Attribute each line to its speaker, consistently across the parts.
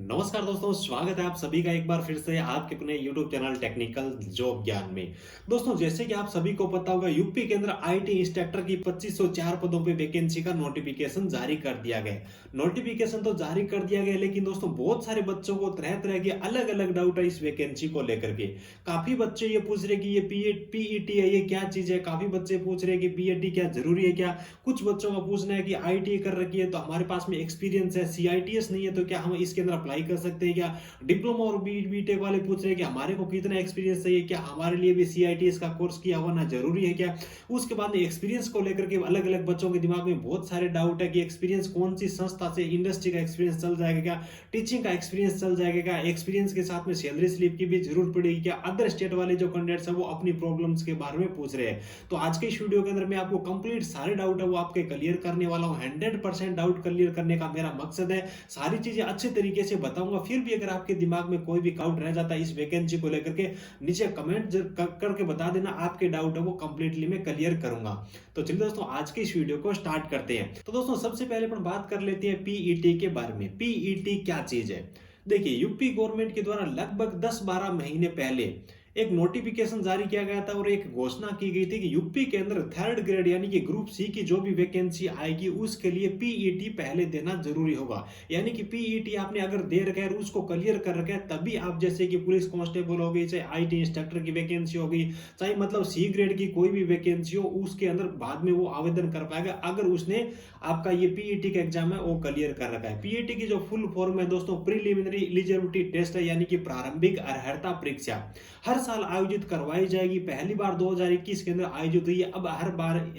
Speaker 1: नमस्कार दोस्तों, स्वागत है आप सभी का एक बार फिर से आपके अपने YouTube चैनल टेक्निकल जॉब ज्ञान में। दोस्तों, जैसे कि आप सभी को पता होगा, यूपी के अंदर आईटी इंस्ट्रक्टर की 2504 पदों पे वैकेंसी का नोटिफिकेशन जारी कर दिया गया। नोटिफिकेशन तो जारी कर दिया गया, लेकिन दोस्तों बहुत सारे बच्चों को तरह-तरह के अलग-अलग डाउट है इस वैकेंसी को लेकर के। काफ़ी बच्चे ये पूछ रहे हैं कि ये पीईटी है, ये क्या चीज़ है? काफ़ी बच्चे पूछ रहे हैं कि पीईटी क्या ज़रूरी है क्या? कुछ बच्चों का पूछना है कि आईटीआई कर रखी है तो हमारे पास में एक्सपीरियंस है, सीआईटीएस नहीं है तो क्या हम इसके अंदर अप्लाई कर सकते हैं क्या? डिप्लोमा और बीटेक वाले पूछ रहे हैं कि हमारे को कितना एक्सपीरियंस चाहिए, क्या हमारे लिए भी सीआईटीएस का कोर्स किया होना जरूरी है क्या? उसके बाद में एक्सपीरियंस को लेकर के अलग अलग बच्चों के दिमाग में बहुत सारे डाउट है कि एक्सपीरियंस कौन सी संस्था से, इंडस्ट्री का एक्सपीरियंस चल जाएगा क्या, टीचिंग का एक्सपीरियंस चल जाएगा क्या, एक्सपीरियंस के साथ में सैलरी स्लिप की भी जरूरत पड़ेगी क्या? अदर स्टेट वाले जो कैंडिडेट्स है वो अपनी प्रॉब्लम्स के बारे में पूछ रहे हैं। तो आज के इस वीडियो के अंदर मैं आपको कंप्लीट सारे डाउट है वो आपके क्लियर करने वाला हूँ। 100% डाउट क्लियर करने का मेरा मकसद है। सारी चीजें अच्छे तरीके से बताऊंगा। फिर भी अगर आपके दिमाग में कोई भी डाउट रह जाता है इस वैकेंसी को लेकर के, नीचे कमेंट करके बता देना। आपके डाउट है वो कंप्लीटली मैं क्लियर करूंगा। तो चलिए दोस्तों, आज के इस वीडियो को स्टार्ट करते हैं। तो दोस्तों, सबसे पहले अपन बात कर लेते हैं पीईटी के बारे में। पीईटी क्या चीज है? देखिए, यूपी गवर्नमेंट के द्वारा लगभग 10-12 महीने पहले एक नोटिफिकेशन जारी किया गया था और एक घोषणा की गई थी कि यूपी के अंदर थर्ड ग्रेड यानी कि ग्रुप सी की जो भी वैकेंसी आएगी उसके लिए पीईटी पहले देना जरूरी होगा। यानी कि पीईटी आपने अगर दे रखा है और उसको क्लियर कर रखा है, तभी आप जैसे कि पुलिस कांस्टेबल हो गई, चाहे आईटी इंस्ट्रक्टर की वैकेंसी होगी, चाहे मतलब सी ग्रेड की कोई भी वैकेंसी हो, उसके अंदर बाद में वो आवेदन कर पाएगा अगर उसने आपका ये पीईटी का एग्जाम है वो क्लियर कर रखा है। पीईटी की जो फुल फॉर्म है दोस्तों, प्रीलिमिनरी एलिजिबिलिटी टेस्ट है, यानी कि प्रारंभिक अर्हता परीक्षा हर साल आयोजित करवाई जाएगी। पहली बार 2021 के अंदर आयोजित हुई है, अब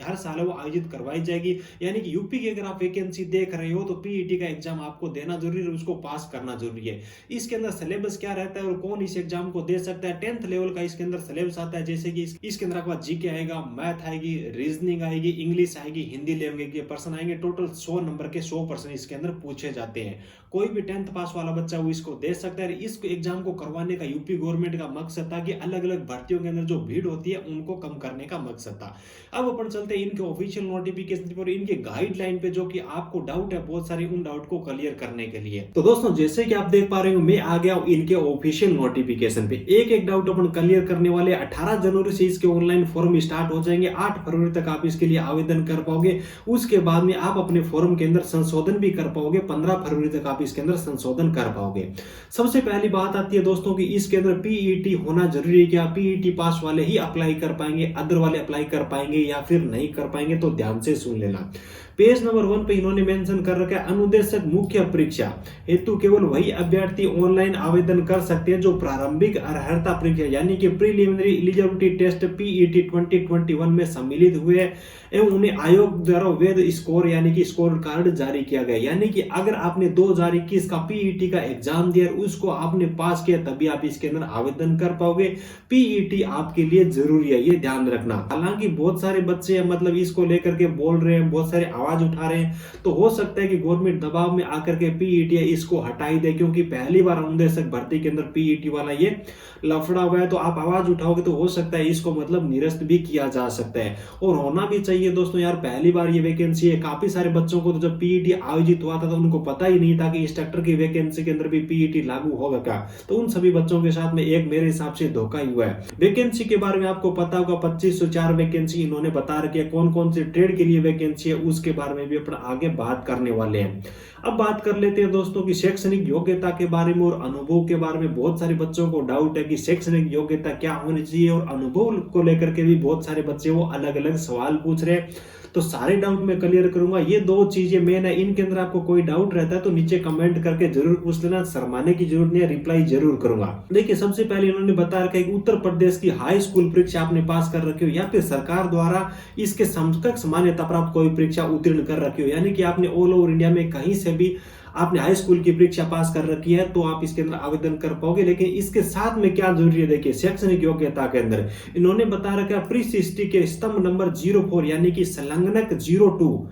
Speaker 1: हर साल वो आयोजित करवाई जाएगी। यानी कि यूपी की अगर आप वैकेंसी देख रहे हो तो पीईटी का एग्जाम आपको देना जरूरी है, उसको पास करना जरूरी है। इसके अंदर सिलेबस क्या रहता है और कौन इस एग्जाम को दे सकता है? 10th लेवल का इसके अंदर सिलेबस आता है, जैसे कि इसके अंदर आपका जीके आएगा, मैथ आएगी, रीजनिंग आएगी, इंग्लिश आएगी, हिंदी लैंग्वेज के पर्सन आएंगे। टोटल 100 नंबर के 100 पर्सन इसके अंदर पूछे जाते हैं। कोई भी 10th पास वाला बच्चा वो इसको दे सकता है। इस एग्जाम को करवाने का यूपी गवर्नमेंट का मकसद था कि अलग अलग भर्तियों के अंदर जो भीड़ होती है उनको कम करने का मकसद था। अब अपन चलते हैं इनके ऑफिशियल नोटिफिकेशन पर, इनके गाइडलाइन पे, जो कि आपको डाउट है बहुत सारे, उन डाउट को क्लियर करने के लिए। तो दोस्तों, जैसे कि आप देख पा रहे हो, मैं आ गया इनके ऑफिशियल नोटिफिकेशन पे। एक एक डाउट अपन क्लियर करने वाले। 18 जनवरी से इसके ऑनलाइन फॉर्म स्टार्ट हो जाएंगे। 8 फरवरी तक आप इसके लिए आवेदन कर पाओगे। उसके बाद में आप अपने फॉर्म के अंदर संशोधन भी कर पाओगे। 15 फरवरी तक आप इसके अंदर संशोधन कर पाओगे। सबसे पहली बात आती है दोस्तों कि इसके अंदर पीईटी होना जरूरी है क्या? पीईटी पास वाले ही अप्लाई कर पाएंगे, अदर वाले अप्लाई कर पाएंगे या फिर नहीं कर पाएंगे? तो ध्यान से सुन लेना। पेज नंबर 1 पे इन्होंने मेंशन कर रखा है, अनुदेशक मुख्य परीक्षा हेतु केवल वही अभ्यर्थी ऑनलाइन आवेदन कर सकते हैं जो प्रारंभिक अर्हता परीक्षा यानी कि प्रीलिमिनरी एलिजिबिलिटी टेस्ट पीईटी 2021 में सम्मिलित हुए हैं एवं उन्हें आयोग द्वारा वैध स्कोर यानी कि स्कोर कार्ड जारी किया गया। यानी कि अगर आपने 2021 का पीईटी का एग्जाम दिया, उसको आपने पास किया, तभी आप इसके अंदर आवेदन कर पाओगे। पीईटी आपके लिए जरूरी है, ये ध्यान रखना। हालांकि बहुत सारे बच्चे मतलब इसको लेकर के बोल रहे हैं, बहुत सारे आवाज उठा रहे हैं, तो हो सकता है कि गवर्नमेंट दबाव में आकर के पीईटी इसको हटाई दे, क्योंकि पहली बार अनुदेशक भर्ती के अंदर पीईटी वाला ये लफड़ा हुआ है। तो आप आवाज उठाओगे तो हो सकता है इसको मतलब निरस्त भी किया जा सकता है, और होना भी चाहिए दोस्तों। यार, पहली बार ये वैकेंसी है। काफी सारे बच्चों को तो जब पीईटी आयोजित हुआ था तो उनको पता ही नहीं था कि इंस्ट्रक्टर की वैकेंसी के अंदर भी पीईटी लागू होगा क्या। तो उन सभी बच्चों के साथ में एक मेरे हिसाब से धोखा ही हुआ है। वैकेंसी के बारे में आपको पता होगा, 2504 वैकेंसी इन्होंने बता रखी है। कौन कौन से ट्रेड के लिए वैकेंसी है उसके बारे में भी अपन आगे बात करने वाले हैं। अब बात कर लेते हैं दोस्तों की शैक्षणिक योग्यता के बारे में और अनुभव के बारे में। बहुत सारे बच्चों को डाउट है कि शैक्षणिक योग्यता क्या होनी चाहिए, और अनुभव को लेकर के भी बहुत सारे बच्चे वो अलग अलग सवाल पूछ रहे हैं। तो सारे डाउट मैं क्लियर करूंगा। ये 2 चीजें मेन है, इनके अंदर आपको कोई डाउट रहता है तो नीचे कमेंट करके जरूर पूछ लेना। शर्माने की जरूरत नहीं है, रिप्लाई जरूर करूंगा। देखिए, सबसे पहले इन्होंने बता रखा है कि उत्तर प्रदेश की हाई स्कूल परीक्षा आपने पास कर रखी हो या फिर सरकार द्वारा इसके समकक्ष मान्यता प्राप्त कोई परीक्षा उत्तीर्ण कर रखी हो, यानी कि आपने ऑल ओवर इंडिया में कहीं से भी आपने हाई स्कूल की परीक्षा पास कर रखी है तो आप इसके अंदर आवेदन कर पाओगे। लेकिन इसके साथ में क्या जरूरी है? देखिए, शैक्षणिक योग्यता के अंदर इन्होंने बता रखा है प्री 60 के स्तंभ नंबर 04 यानी कि संलग्नक 02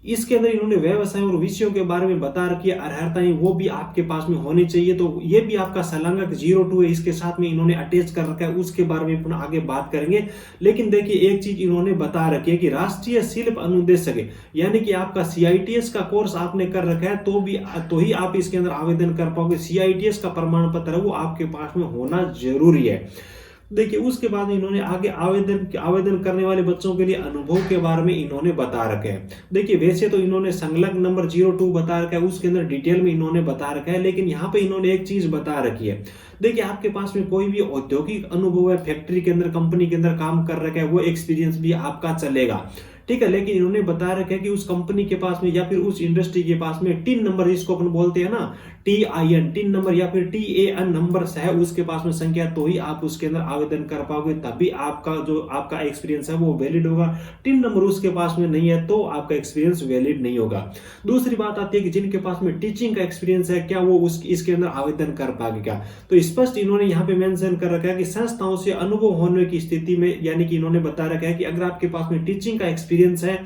Speaker 1: इसके अंदर इन्होंने व्यवसाय और विषयों के बारे में बता रखी है, अर्हताएं वो भी आपके पास में होनी चाहिए। तो ये भी आपका संलग्नक 02 है, इसके साथ में इन्होंने अटैच कर रखा है, उसके बारे में पुनः आगे बात करेंगे। लेकिन देखिए एक चीज इन्होंने बता रखी है कि राष्ट्रीय शिल्प अनुदेशक यानी कि आपका CITS का कोर्स आपने कर रखा है तो ही आप इसके अंदर आवेदन कर पाओगे। CITS का प्रमाण पत्र है वो आपके पास में होना जरूरी है। देखिए उसके बाद इन्होंने आगे आवेदन करने वाले बच्चों के लिए अनुभव के बारे में इन्होंने बता रखे हैं। देखिए वैसे तो इन्होंने संलग्न नंबर 02 बता रखा है, उसके अंदर डिटेल में इन्होंने बता रखा है, लेकिन यहाँ पे इन्होंने एक चीज बता रखी है। देखिए आपके पास में कोई भी औद्योगिक अनुभव है, फैक्ट्री के अंदर कंपनी के अंदर काम कर रखा है, वो एक्सपीरियंस भी आपका चलेगा, ठीक है। लेकिन इन्होंने बता रखा है कि उस कंपनी के पास में या फिर उस इंडस्ट्री के पास में टिन नंबर जिसको अपन बोलते हैं ना, TIN टिन नंबर या फिर TAN नंबर है उसके पास में संख्या, तो ही आप उसके अंदर आवेदन कर पाओगे, तभी आपका एक्सपीरियंस है वो वैलिड होगा। टिन नंबर उसके पास में नहीं है तो आपका एक्सपीरियंस वैलिड नहीं होगा। दूसरी बात आती है कि जिनके पास में टीचिंग का एक्सपीरियंस है, क्या वो इसके अंदर आवेदन कर पाएंगे क्या? तो स्पष्ट इन्होंने यहाँ पे मेंशन कर रखा है कि संस्थाओं से अनुभव होने की स्थिति में, यानी कि इन्होंने बता रखा है कि अगर आपके पास में टीचिंग का एक्सपीरियंस है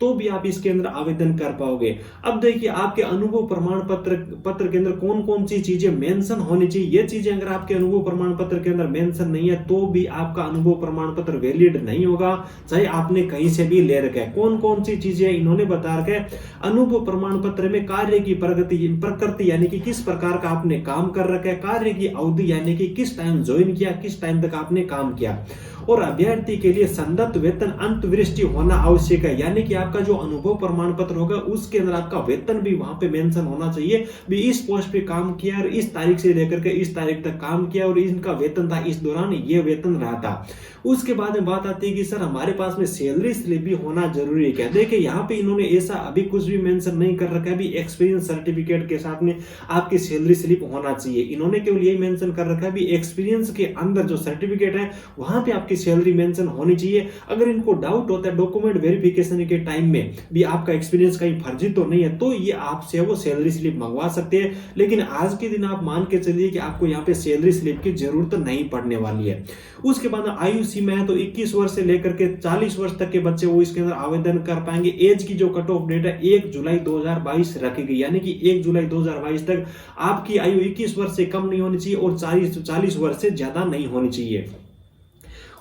Speaker 1: तो भी आप इसके अंदर आवेदन कर पाओगे। अब देखिए आपके अनुभव प्रमाण पत्र के अंदर कौन कौन सी चीजें मेंशन होनी चाहिए, ये चीजें अगर आपके अनुभव प्रमाण पत्र के अंदर मेंशन नहीं है तो भी आपका अनुभव प्रमाण पत्र वैलिड नहीं होगा, चाहे आपने कहीं से भी ले रखा है। कौन कौन सी चीजें इन्होंने बता रखा है? अनुभव प्रमाण पत्र में कार्य की प्रकृति यानी कि किस प्रकार का आपने काम कर रखा है, कार्य की अवधि यानी कि किस टाइम ज्वाइन किया, किस टाइम तक आपने काम किया, और अभ्यर्थी के लिए संदत्त वेतन अंतर्वृष्टि होना आवश्यक है, यानी कि आपका जो अनुभव प्रमाण पत्र होगा उसके अंदर आपका वेतन भी वहां पे मेंशन होना चाहिए, भी इस पोस्ट पे काम किया और इस तारीख से लेकर के इस तारीख तक काम किया और इनका वेतन था इस दौरान ये वेतन रहा था। उसके बाद में बात आती है कि सर हमारे पास में सैलरी स्लिप भी होना जरूरी है क्या? देखिए यहाँ पे इन्होंने ऐसा अभी कुछ भी मेंशन नहीं कर रखा है, भी एक्सपीरियंस सर्टिफिकेट के साथ में आपकी सैलरी स्लिप होना चाहिए। इन्होंने केवल यही मेंशन कर रखा है भी एक्सपीरियंस के अंदर जो सर्टिफिकेट है वहां पे आपकी सैलरी मेंशन होनी चाहिए। अगर इनको डाउट होता है डॉक्यूमेंट वेरिफिकेशन के टाइम में भी आपका एक्सपीरियंस कहीं फर्जी तो नहीं है, तो ये आपसे वो सैलरी स्लिप मंगवा सकते हैं। लेकिन आज के दिन आप मान के चलिए कि आपको यहाँ पे सैलरी स्लिप की जरूरत नहीं पड़ने वाली है। उसके बाद आयु सीमा है तो 21 वर्ष से लेकर के 40 वर्ष तक के बच्चे वो इसके अंदर आवेदन कर पाएंगे। एज की जो कट ऑफ डेट है 1 जुलाई 2022 रखी गई, यानी कि 1 जुलाई 2022 तक आपकी आयु 21 वर्ष से कम नहीं होनी चाहिए और 40 वर्ष से ज्यादा नहीं होनी चाहिए।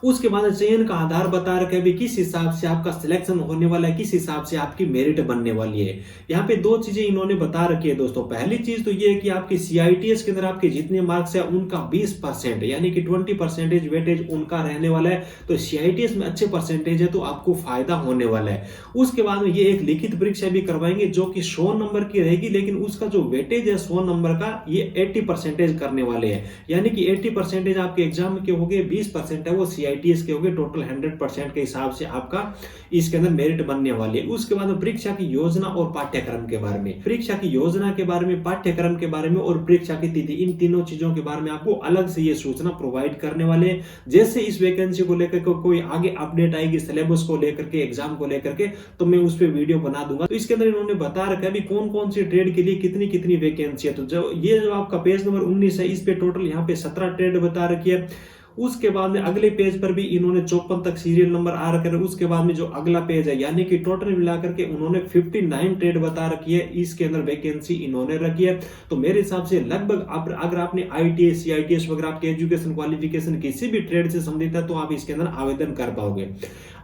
Speaker 1: उसके बाद चयन का आधार बता रखा है भी किस हिसाब से आपका सिलेक्शन होने वाला है, किस हिसाब से आपकी मेरिट बनने वाली है। यहाँ पे दो चीजें इन्होंने बता रखी है दोस्तों। पहली चीज तो ये है कि आपकी CITS के अंदर आपके जितने मार्क्स है उनका 20% यानी कि 20% वेटेज उनका रहने वाला है। तो CITS में अच्छे परसेंटेज है तो आपको फायदा होने वाला है। उसके बाद में ये एक लिखित परीक्षा भी करवाएंगे जो कि 100 नंबर की रहेगी, लेकिन उसका जो वेटेज है 100 नंबर का ये 80% करने वाले हैं, यानी कि 80% आपके एग्जाम के हो गए, 20% है वो CITS के हो गए, टोटल 100% के हिसाब से आपका इसके अंदर मेरिट बनने वाली है। उसके बाद परीक्षा की योजना और पाठ्यक्रम के बारे में, परीक्षा की योजना के बारे में, पाठ्यक्रम के बारे में और परीक्षा की तिथि, इन तीनों चीजों के बारे में आपको अलग से ये सूचना प्रोवाइड करने वाले हैं। जैसे इस वैकेंसी को लेकर के कोई आगे अपडेट आएगी सिलेबस को लेकर के, एग्जाम को लेकर के, तो मैं उस पर वीडियो बना दूंगा। तो इसके अंदर इन्होंने बता रखा है भी कौन कौन सी ट्रेड के लिए कितनी कितनी वैकेंसी है। तो जो आपका पेज नंबर 19 है इस पे टोटल यहाँ पे 17 ट्रेड बता रखी है। उसके बाद में अगले पेज पर भी इन्होंने 54 तक सीरियल नंबर आ रखे हैं। उसके बाद में जो अगला पेज है यानी कि टोटल मिलाकर के उन्होंने 59 ट्रेड बता रखी है, इसके अंदर वैकेंसी इन्होंने रखी है। तो मेरे हिसाब से लगभग अगर आपने ITI CITS वगैरह आपके एजुकेशन क्वालिफिकेशन किसी भी ट्रेड से संबंधित है तो आप इसके अंदर आवेदन कर पाओगे।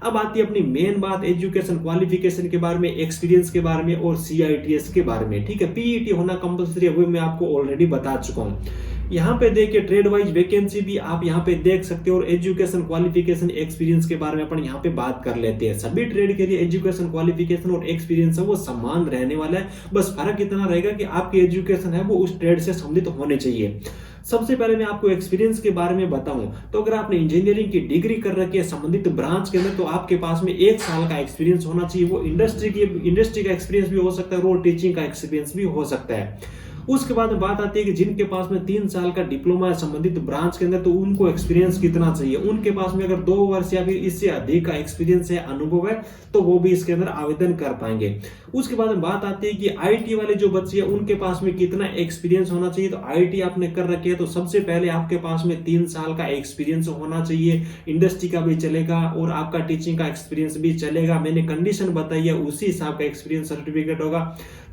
Speaker 1: अब आती है अपनी मेन बात एजुकेशन क्वालिफिकेशन के बारे में, एक्सपीरियंस के बारे में और CITS के बारे में। ठीक है, PET होना कंपलसरी है, वो मैं आपको ऑलरेडी बता चुका हूँ। यहाँ पे देखिए ट्रेड वाइज वैकेंसी भी आप यहाँ पे देख सकते हो और एजुकेशन क्वालिफिकेशन एक्सपीरियंस के बारे में अपन यहाँ पे बात कर लेते हैं। सभी ट्रेड के लिए एजुकेशन क्वालिफिकेशन और एक्सपीरियंस है वो समान रहने वाला है, बस फर्क इतना रहेगा कि आपकी एजुकेशन है वो उस ट्रेड से संबंधित होने चाहिए। सबसे पहले मैं आपको एक्सपीरियंस के बारे में बताऊं तो अगर आपने इंजीनियरिंग की डिग्री कर रखी है संबंधित ब्रांच के अंदर तो आपके पास में 1 साल का एक्सपीरियंस होना चाहिए। वो इंडस्ट्री का एक्सपीरियंस भी हो सकता है और टीचिंग का एक्सपीरियंस भी हो सकता है। उसके बाद में बात आती है कि जिनके पास में 3 साल का डिप्लोमा है संबंधित ब्रांच के अंदर, तो उनको एक्सपीरियंस कितना चाहिए। उनके पास में अगर 2 वर्ष या फिर इससे अधिक का एक्सपीरियंस है, अनुभव है, तो वो भी इसके अंदर आवेदन कर पाएंगे। उसके बाद में बात आती है कि आईटी वाले जो बच्चे हैं उनके पास में कितना एक्सपीरियंस होना चाहिए। तो आईटी आपने कर रखी है तो सबसे पहले आपके पास में 3 साल का एक्सपीरियंस होना चाहिए। इंडस्ट्री का भी चलेगा और आपका टीचिंग का एक्सपीरियंस भी चलेगा। मैंने कंडीशन बताई है, उसी हिसाब का एक्सपीरियंस सर्टिफिकेट होगा,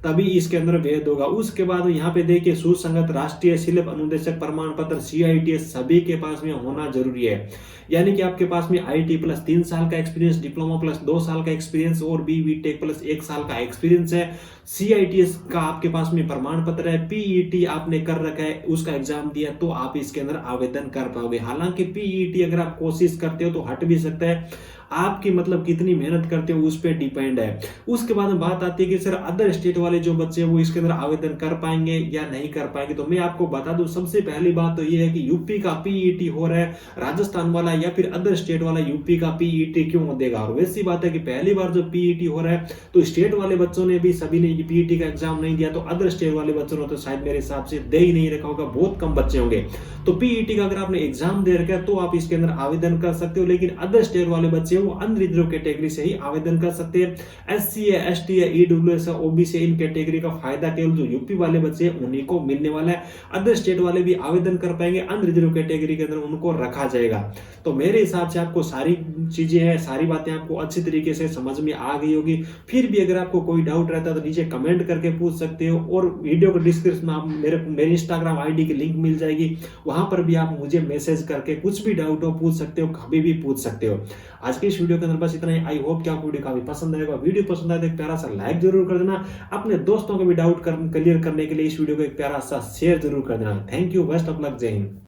Speaker 1: तभी इसके अंदर भेद होगा। उसके बाद यहाँ पे देखिए सुसंगत राष्ट्रीय सिलेब अनुदेशक प्रमाण पत्र CITS सभी के पास में होना जरूरी है। यानी कि आपके पास में आईटी प्लस 3 साल का एक्सपीरियंस, डिप्लोमा प्लस 2 साल का एक्सपीरियंस और BTech प्लस 1 साल का एक्सपीरियंस है। CITS का आपके पास में प्रमाण पत्र है। PET आपने कर रखा है, उसका एग्जाम दिया, तो आप इसके अंदर आवेदन कर पाओगे। हालांकि PET अगर आप कोशिश करते हो तो हट भी सकता है, आपकी मतलब कितनी मेहनत करते हो उस पर डिपेंड है। उसके बाद में बात आती है कि सर अदर स्टेट वाले जो बच्चे हैं वो इसके अंदर आवेदन कर पाएंगे या नहीं कर पाएंगे। तो मैं आपको बता दूं, सबसे पहली बात तो ये है कि यूपी का PET हो रहा है, राजस्थान वाला या फिर अदर स्टेट वाला यूपी का PET क्यों देगा। और वैसी बात है कि पहली बार जो PET हो रहा है तो स्टेट वाले बच्चों ने भी सभी ने PET का एग्जाम नहीं दिया, तो अदर स्टेट वाले बच्चों ने तो शायद मेरे हिसाब से दे ही नहीं रखा होगा, बहुत कम बच्चे होंगे। तो PET का अगर आपने एग्जाम दे रखा है तो आप इसके अंदर आवेदन कर सकते हो, लेकिन अदर स्टेट वाले बच्चे वो अनरिजर्व कैटेगरी से ही आवेदन कर सकते हैं। SC है, ST है, EWS है, OBC इन कैटेगरी का फायदा केवल जो यूपी वाले बच्चे हैं उन्हीं को मिलने वाला है। अदर स्टेट वाले भी आवेदन कर पाएंगे, अनरिजर्व कैटेगरी के अंदर उनको रखा जाएगा। तो मेरे हिसाब से आपको सारी चीजें हैं, सारी बातें आपको अच्छी तरीके से समझ में आ गई होगी। फिर भी अगर आपको कोई डाउट रहता है तो नीचे कमेंट करके पूछ सकते हो, और वीडियो के डिस्क्रिप्शन में आप मेरे इंस्टाग्राम ID की लिंक मिल जाएगी, वहां पर भी आप मुझे मैसेज करके कुछ भी डाउट हो पूछ सकते हो, कभी भी पूछ सकते हो। आज की इस वीडियो के अंदर बस इतना ही। आई होप कि आपको वीडियो काफी पसंद आएगा। वीडियो पसंद आए तो एक प्यारा सा लाइक जरूर कर देना। अपने दोस्तों को भी डाउट क्लियर करने के लिए इस वीडियो को एक प्यारा सा शेयर जरूर कर देना। Thank you, best of luck, जय हिंद।